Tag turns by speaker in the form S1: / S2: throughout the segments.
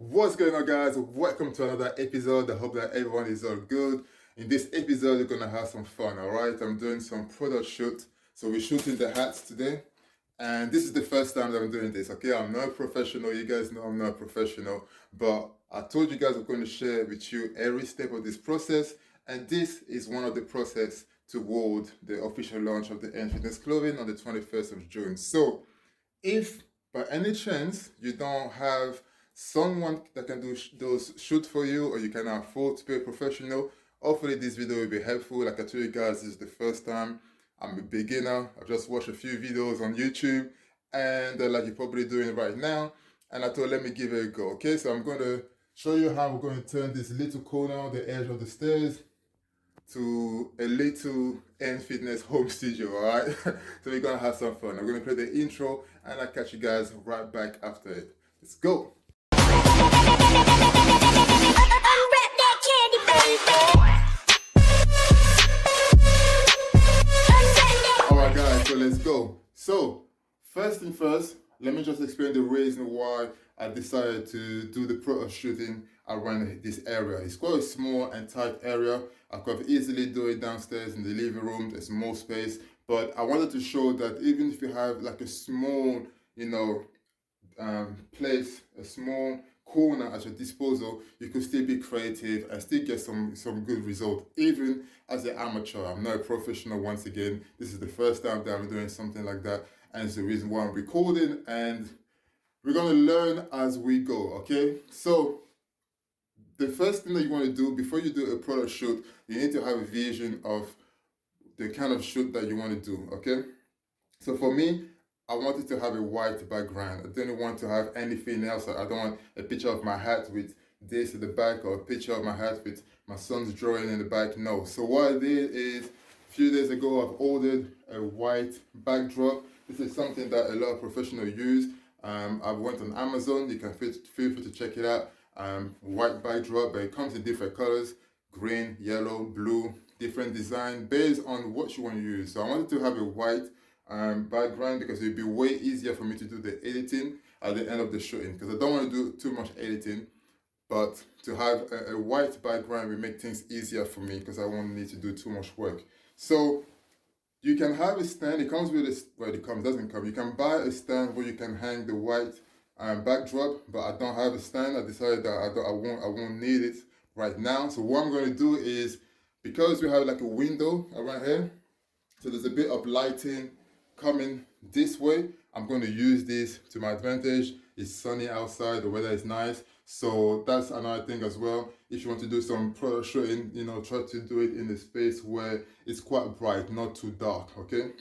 S1: What's going on, guys? Welcome to another episode. I hope that everyone is all good. In this episode, we're gonna have some fun, all right? I'm doing some product shoot. So we're shooting the hats today. And this is the first time that I'm doing this, okay? I'm not a professional. You guys know I'm not a professional. But I told you guys I'm going to share with you every step of this process. And this is one of the process toward the official launch of the A.N Fitness clothing on the 21st of June. So if by any chance you don't have someone that can do those shoot for you, or you can afford to pay a professional, hopefully this video will be helpful. Like I told you guys, this is the first time. I'm a beginner. I've just watched a few videos on YouTube, and like you're probably doing right now, and I thought, let me give it a go. Okay, so I'm going to show you how we're going to turn this little corner, the edge of the stairs, to a little A.N Fitness home studio, all right? So we're gonna have some fun. I'm gonna play the intro and I'll catch you guys right back after it. Let's go. Alright guys, so let's go. So, first thing first, let me just explain the reason why I decided to do the photo shooting around this area. It's quite a small and tight area. I could easily do it downstairs in the living room. There's more space, but I wanted to show that even if you have like a small, place, a small corner at your disposal, you could still be creative and still get some good result, even as an amateur. I'm not a professional. Once again, this is the first time that I'm doing something like that, and it's the reason why I'm recording, and we're gonna learn as we go. Okay, so the first thing that you want to do before you do a product shoot, you need to have a vision of the kind of shoot that you want to do. Okay, so for me, I wanted to have a white background. I didn't want to have anything else. I don't want a picture of my hat with this at the back, or a picture of my hat with my son's drawing in the back. No. So what I did is, a few days ago, I've ordered a white backdrop. This is something that a lot of professionals use. I went on Amazon. You can feel free to check it out. White backdrop, but it comes in different colors: green, yellow, blue, different design based on what you want to use. So I wanted to have a white background because it'd be way easier for me to do the editing at the end of the shooting, because I don't want to do too much editing, but to have a white background will make things easier for me because I won't need to do too much work. So you can have a stand. It comes with a, well, it doesn't come. You can buy a stand where you can hang the white backdrop, but I don't have a stand. I decided that I won't need it right now. So what I'm going to do is, because we have like a window around here, so there's a bit of lighting coming this way, I'm going to use this to my advantage. It's sunny outside, the weather is nice, so that's another thing as well. If you want to do some product shooting, try to do it in a space where it's quite bright, not too dark. Okay,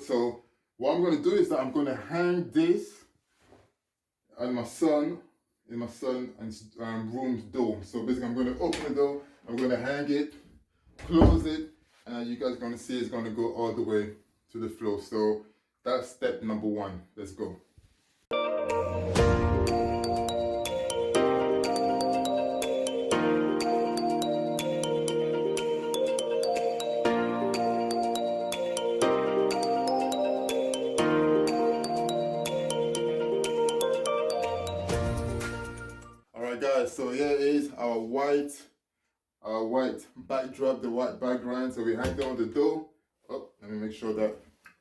S1: so what I'm going to do is that I'm going to hang this on my son, in my son's room's door. So basically I'm going to open the door, I'm going to hang it, close it, and you guys are going to see it's going to go all the way to the floor. So that's step number one. Let's go. Alright guys, so here is our white backdrop, the white background. So we hang it on the door. Oh, let me make sure that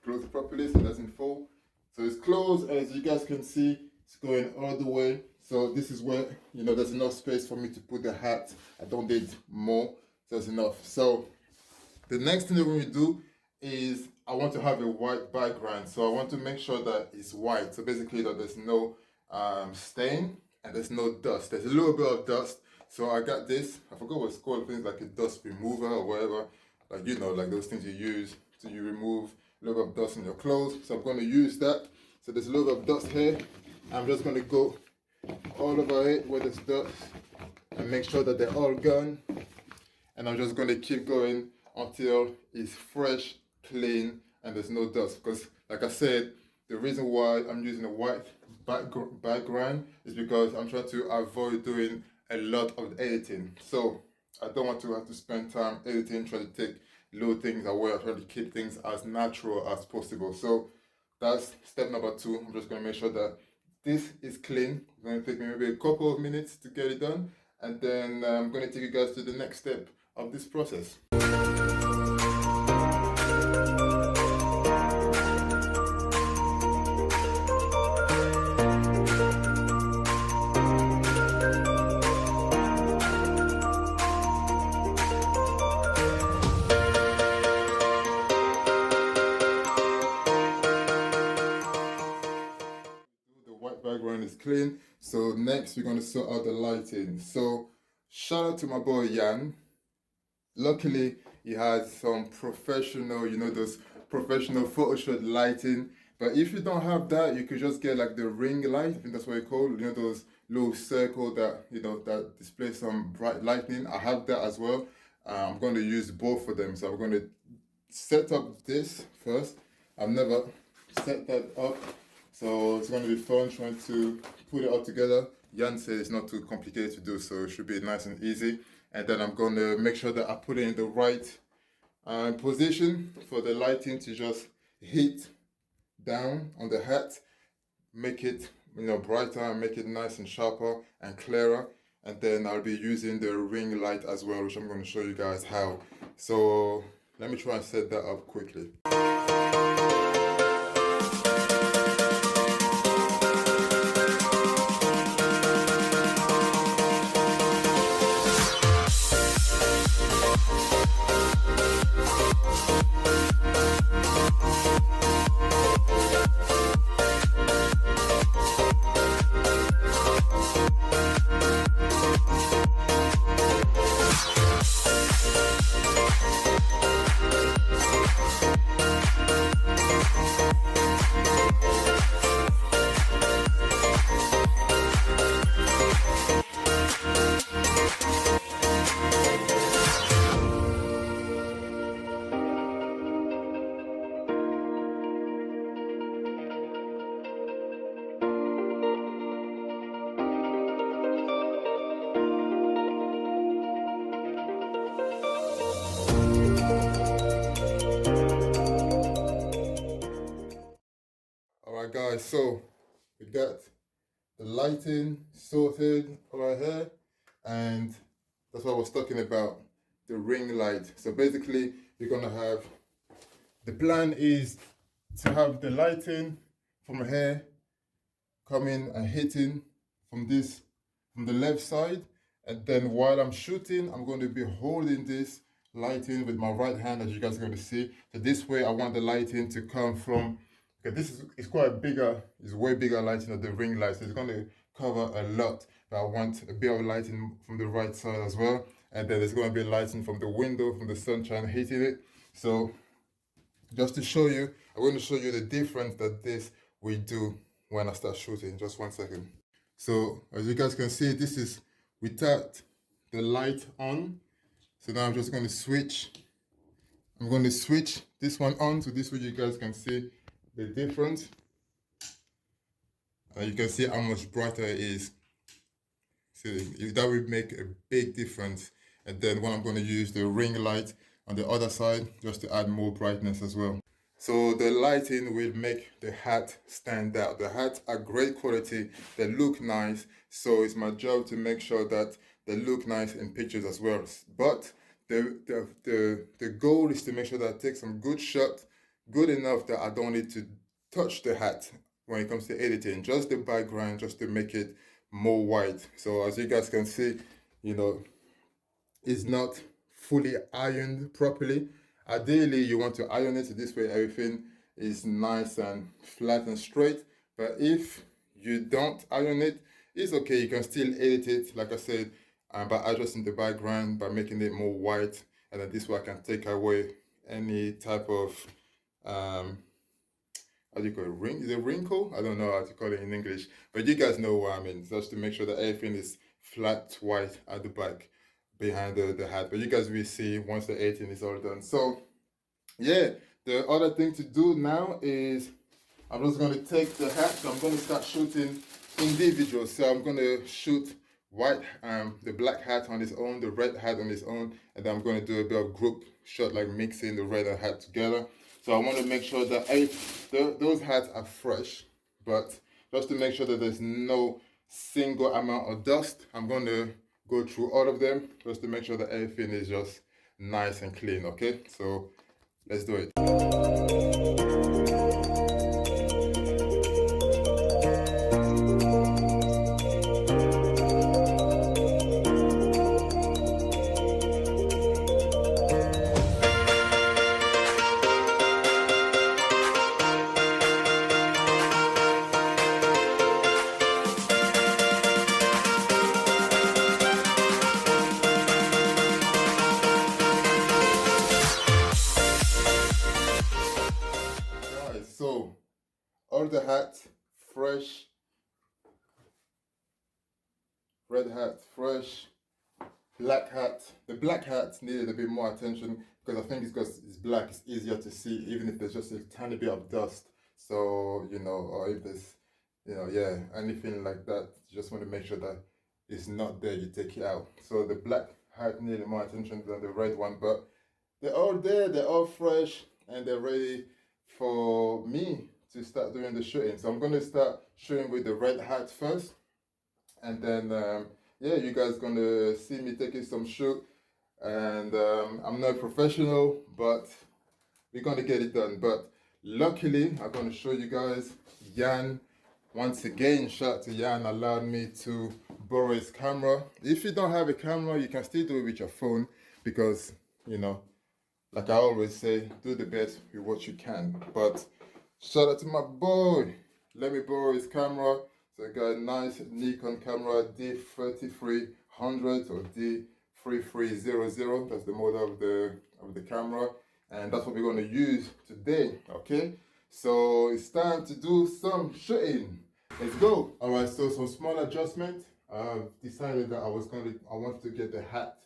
S1: close it properly so it doesn't fall. So it's closed, and as you guys can see, it's going all the way. So this is where, there's enough space for me to put the hat. I don't need more, so that's enough. So the next thing that we're going to do is, I want to have a white background. So I want to make sure that it's white. So basically that there's no stain and there's no dust. There's a little bit of dust. So I got this, I forgot what it's called, things like a dust remover or whatever. Like, like those things you use to remove a little bit of dust in your clothes. So I'm going to use that. So there's a little bit of dust here. I'm just going to go all over it where there's dust and make sure that they're all gone. And I'm just going to keep going until it's fresh, clean, and there's no dust. Because like I said, the reason why I'm using a white background is because I'm trying to avoid doing a lot of editing. So I don't want to have to spend time editing, trying to take little things away. I try to keep things as natural as possible. So that's step number two. I'm just going to make sure that this is clean. It's going to take me maybe a couple of minutes to get it done, and then I'm going to take you guys to the next step of this process. The white background is clean. So next we're going to sort out the lighting. So shout out to my boy Jan. Luckily he has some professional, you know, those professional PHOTOSHOOT lighting. But if you don't have that, you could just get like the ring light. I think that's what it's called. You know, those little circle that, you know, that display some bright lightning. I have that as well. I'm going to use both of them. So I'm going to set up this first. I've never set that up, so it's going to be fun trying to put it all together. Jan said it's not too complicated to do, so it should be nice and easy. And then I'm going to make sure that I put it in the right position for the lighting to just hit down on the hat, make it, you know, brighter and make it nice and sharper and clearer. And then I'll be using the ring light as well, which I'm going to show you guys how. So let me try and set that up quickly. Alright guys, so we got the lighting sorted right here, and that's what I was talking about, the ring light. So basically you're gonna have, the plan is to have the lighting from here coming and hitting from the left side, and then while I'm shooting I'm going to be holding this lighting with my right hand, as you guys are going to see. So this way I want the lighting to come from, okay, this is quite a bigger, it's way bigger lighting than the ring light, so it's going to cover a lot, but I want a bit of lighting from the right side as well. And then there's going to be lighting from the window, from the sunshine hitting it. So just to show you, I'm going to show you the difference that this will do when I start shooting. Just 1 second. So as you guys can see, this is without the light on. So now I'm just going to switch. I'm going to switch this one on, so this way you guys can see the difference. You can see how much brighter it is. So that will make a big difference. And then when I'm going to use the ring light on the other side, just to add more brightness as well. So the lighting will make the hat stand out. The hats are great quality, they look nice, so it's my job to make sure that they look nice in pictures as well. But the goal is to make sure that I take some good shot, good enough that I don't need to touch the hat when it comes to editing, just the background, just to make it more white. So as you guys can see, you know, it's not fully ironed properly. Ideally you want to iron it, so this way everything is nice and flat and straight. But if you don't iron it, it's okay, you can still edit it, like I said, by adjusting the background, by making it more white. And then this way I can take away any type of how do you call it, is it wrinkle? I don't know how to call it in English, but you guys know what I mean. Just to make sure that everything is flat white at the back behind the hat. But you guys will see once the editing is all done. So yeah, the other thing to do now is I'm just going to take the hat. So I'm going to start shooting individual. So I'm going to shoot white, the black hat on its own, the red hat on its own, and then I'm going to do a bit of group shot, like mixing the red hat together. So I want to make sure that those hats are fresh, but just to make sure that there's no single amount of dust. I'm going to go through all of them just to make sure that everything is just nice and clean. Okay, so let's do it. So, all the hats fresh, red hat fresh, black hat. The black hat needed a bit more attention because I think it's because it's black, it's easier to see, even if there's just a tiny bit of dust. So, you know, or if there's, you know, yeah, anything like that, you just want to make sure that it's not there, you take it out. So the black hat needed more attention than the red one, but they're all there, they're all fresh, and they're ready for me to start doing the shooting. So I'm going to start shooting with the red hat first, and then yeah, you guys gonna see me taking some shoot, and I'm not a professional, but we're gonna get it done. But luckily, I'm gonna show you guys Jan. Once again, shout out to Jan, allowed me to borrow his camera. If you don't have a camera, you can still do it with your phone, because, you know, like I always say, do the best with what you can. But shout out to my boy. Let me borrow his camera. So I got a nice Nikon camera, D3300 or D3300. That's the model of the camera. And that's what we're going to use today, okay? So it's time to do some shooting. Let's go. All right, so some small adjustment. I've decided that I wanted to get the hat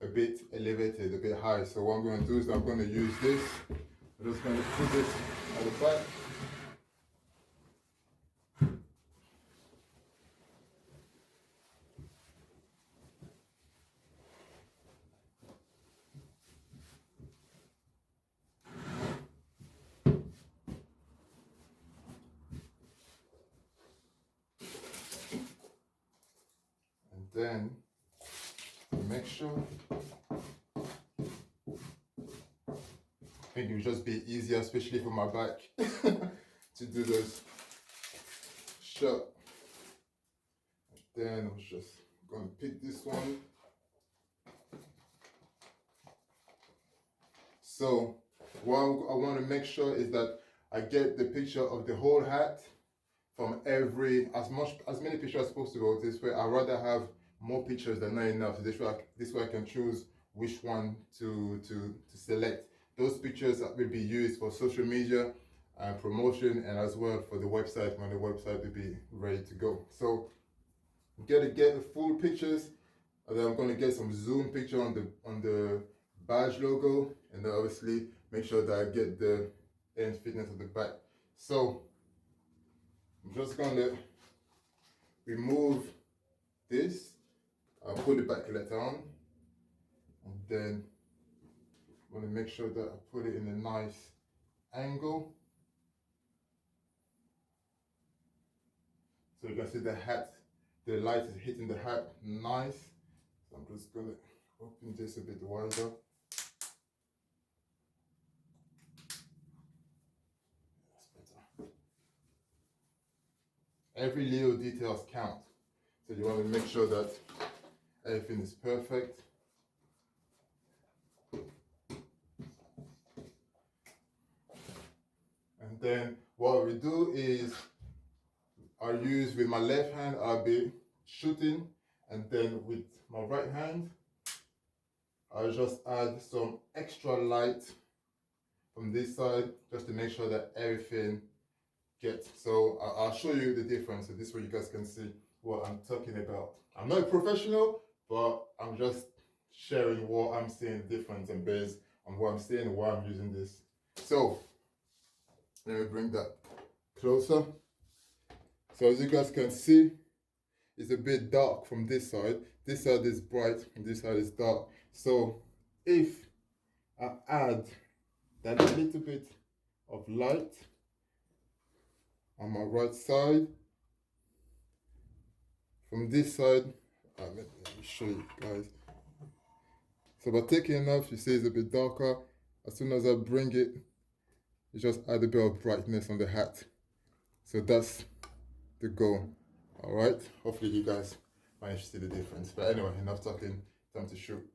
S1: a bit elevated, a bit high. So what I'm going to do is I'm going to use this. I'm just going to put this at the back. And then make sure, I think it would just be easier, especially for my back, to do this shot. And then I'm just going to pick this one. So what I want to make sure is that I get the picture of the whole hat from as many pictures as possible. This way, I'd rather have more pictures than not enough. So this way I can choose which one to select. Those pictures that will be used for social media and promotion, and as well for the website when the website will be ready to go. So I'm gonna get the full pictures, and then I'm gonna get some zoom picture on the badge logo, and then obviously make sure that I get the A.N Fitness at the back. So I'm just gonna remove this. I'll put the back letter on, and then I'm gonna make sure that I put it in a nice angle. So you can see the hat, the light is hitting the hat nice. So I'm just gonna open this a bit wider. That's better. Every little details count. So you want to make sure that everything is perfect. And then what we do is I use with my left hand, I'll be shooting, and then with my right hand, I'll just add some extra light from this side just to make sure that everything gets. So I'll show you the difference. So this way you guys can see what I'm talking about. I'm not a professional, but I'm just sharing what I'm seeing the difference, and based on what I'm seeing and why I'm using this. So let me bring that closer. So as you guys can see, it's a bit dark from this side. This side is bright and this side is dark. So if I add that little bit of light on my right side, from this side, let me show you guys. So by taking it off, you see it's a bit darker. As soon as I bring it, you just add a bit of brightness on the hat. So that's the goal. All right, hopefully you guys manage to see the difference. But anyway, enough talking, time to shoot.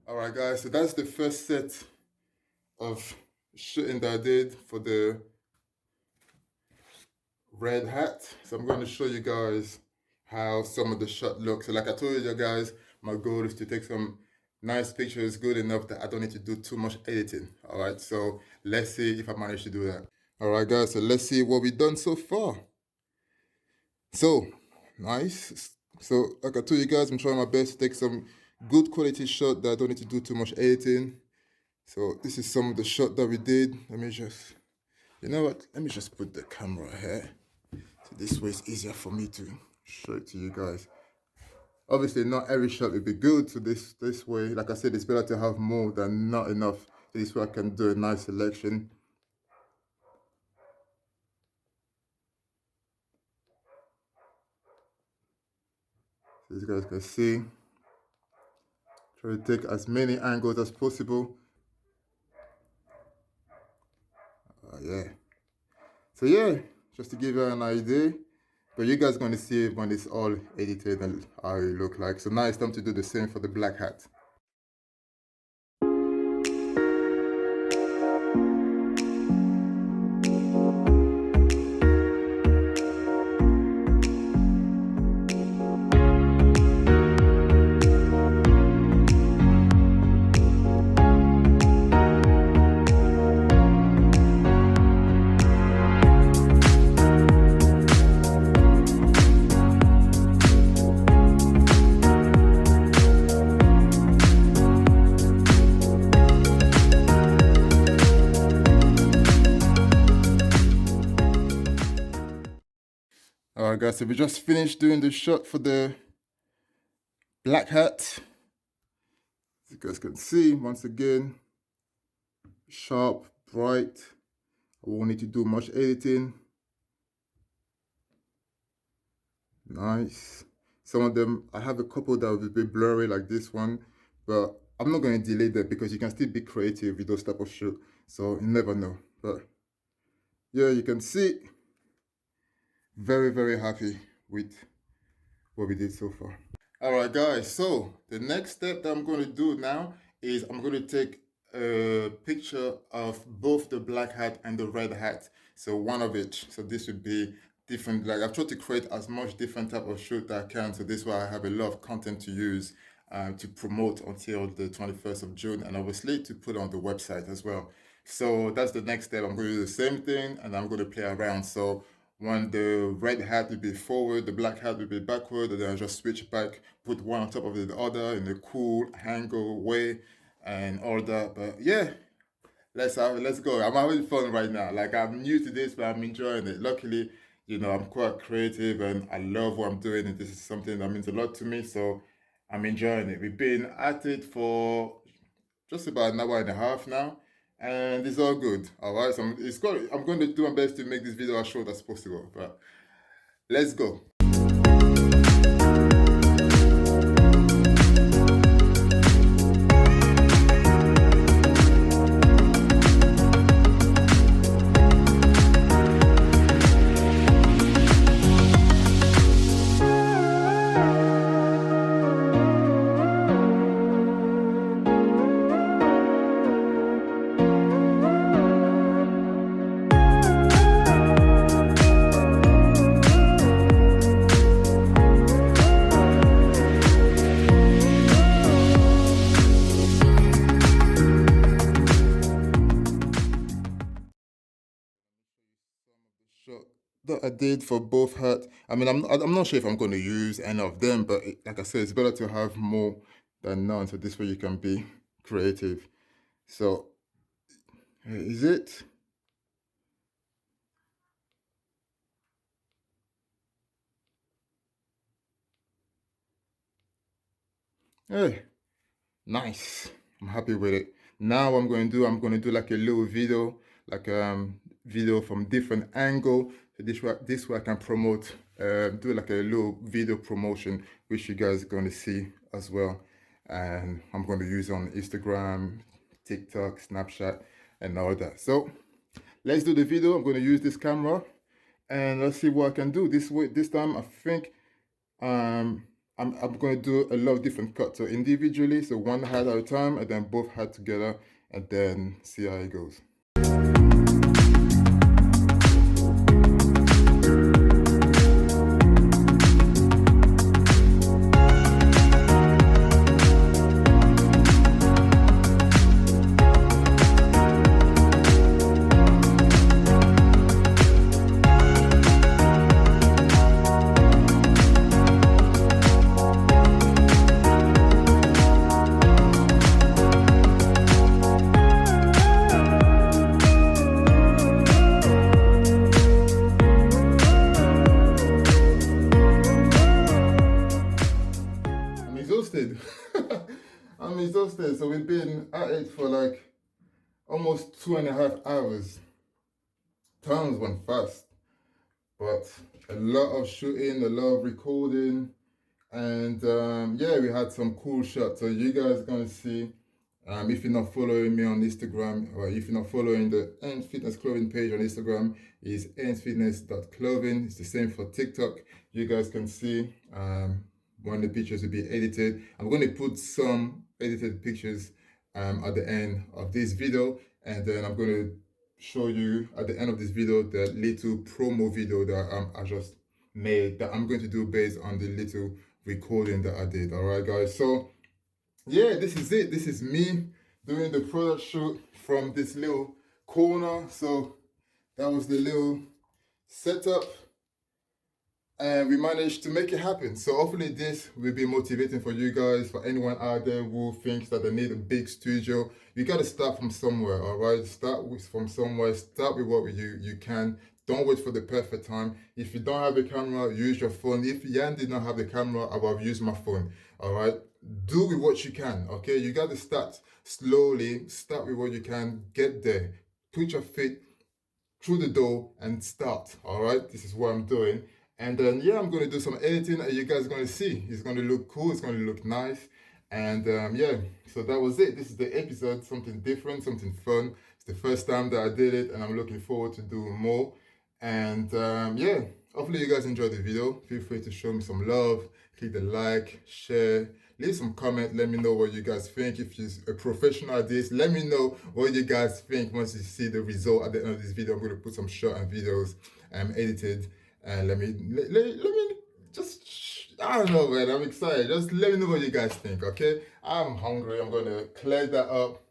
S1: Alright guys, so that's the first set of shooting that I did for the red hat. So I'm going to show you guys how some of the shot looks. So like I told you guys, my goal is to take some nice pictures good enough that I don't need to do too much editing. Alright, so let's see if I manage to do that. Alright guys, so let's see what we've done so far. So, nice. So like I told you guys, I'm trying my best to take some good quality shot that I don't need to do too much editing. So this is some of the shot that we did. Let me just, you know what? Let me just put the camera here. So this way it's easier for me to show it to you guys. Obviously not every shot will be good. So this way, like I said, it's better to have more than not enough. So this way I can do a nice selection. So you guys can see. Try to take as many angles as possible. Yeah. So yeah, just to give you an idea. But you guys are going to see it when it's all edited and how it look like. So now it's time to do the same for the black hat. Alright guys, so we just finished doing the shot for the black hat. As you guys can see, once again, sharp, bright. I won't need to do much editing. Nice. Some of them, I have a couple that will be blurry like this one, but I'm not going to delete that because you can still be creative with those type of shoot. So you never know. But yeah, you can see, very, very happy with what we did so far. Alright guys, so the next step that I'm going to do now is I'm going to take a picture of both the black hat and the red hat. So one of each. So this would be different. Like I've tried to create as much different type of shoot that I can. So this way I have a lot of content to use to promote until the 21st of June and obviously to put on the website as well. So that's the next step. I'm going to do the same thing and I'm going to play around. So when the red hat will be forward, the black hat will be backward, and then I just switch back, put one on top of the other in a cool angle way and all that. But yeah, let's go. I'm having fun right now. Like I'm new to this, but I'm enjoying it. Luckily, you know, I'm quite creative and I love what I'm doing, and this is something that means a lot to me. So I'm enjoying it. We've been at it for just about an hour and a half now. And it's all good. All right, so I'm going to do my best to make this video as short as possible, but let's go. shot that I did for both hats. I mean, I'm not sure if I'm going to use any of them, but like I said, it's better to have more than none. So this way you can be creative. So here is it. Hey, nice. I'm happy with it. Now I'm going to do like a little video, like video from different angle. So this way I can promote, do like a little video promotion, which you guys are going to see as well. And I'm going to use on Instagram, TikTok, Snapchat, and all that. So let's do the video. I'm going to use this camera, and let's see what I can do. This time I think um, I'm going to do a lot of different cuts. So individually, so one hat at a time, and then both hat together, and then see how it goes. I'm exhausted. I'm exhausted. So we've been at it for like almost 2.5 hours. Times went fast, but a lot of shooting, a lot of recording, and yeah, we had some cool shots. So you guys are gonna see. If you're not following me on Instagram, or if you're not following the A.N Fitness clothing page on Instagram, is anfitness.clothing. It's the same for TikTok. You guys can see one of the pictures will be edited. I'm going to put some edited pictures at the end of this video, and then I'm going to show you at the end of this video the little promo video that I just made, that I'm going to do based on the little recording that I did. All right, guys. So yeah, this is it. This is me doing the product shoot from this little corner. So that was the little setup, and we managed to make it happen. So hopefully this will be motivating for you guys, for anyone out there who thinks that they need a big studio. You got to start from somewhere. All right, from somewhere. Start with what you can. Don't wait for the perfect time. If you don't have a camera, use your phone. If Yan did not have the camera, I would have used my phone. All right, do with what you can. Okay, you got to start slowly. Start with what you can. Get there. Put your feet through the door and start. All right, this is what I'm doing. And then yeah, I'm going to do some editing, and you guys are going to see. It's going to look cool. It's going to look nice. And yeah, so that was it. This is the episode, something different, something fun. It's the first time that I did it, and I'm looking forward to doing more. And yeah, hopefully you guys enjoyed the video. Feel free to show me some love, click the like, share, leave some comment. Let me know what you guys think. If you're a professional at this, let me know what you guys think once you see the result at the end of this video. I'm going to put some short and videos edited, and let me just, I don't know, man, I'm excited. Just let me know what you guys think. Okay, I'm hungry. I'm going to clear that up.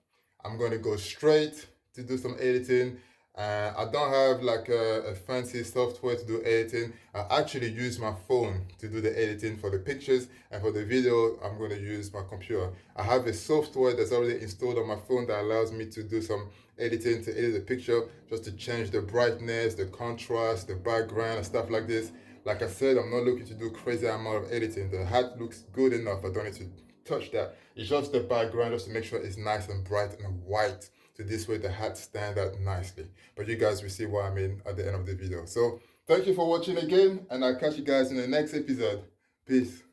S1: I'm going to go straight to do some editing. I don't have like a fancy software to do editing. I actually use my phone to do the editing for the pictures, and for the video, I'm going to use my computer. I have a software that's already installed on my phone that allows me to do some editing, to edit the picture, just to change the brightness, the contrast, the background, and stuff like this. Like I said, I'm not looking to do crazy amount of editing. The hat looks good enough. I don't need to touch that. It's just the background, just to make sure it's nice and bright and white. So this way the hat stand out nicely. But you guys will see what I mean at the end of the video. So thank you for watching again, and I'll catch you guys in the next episode. Peace.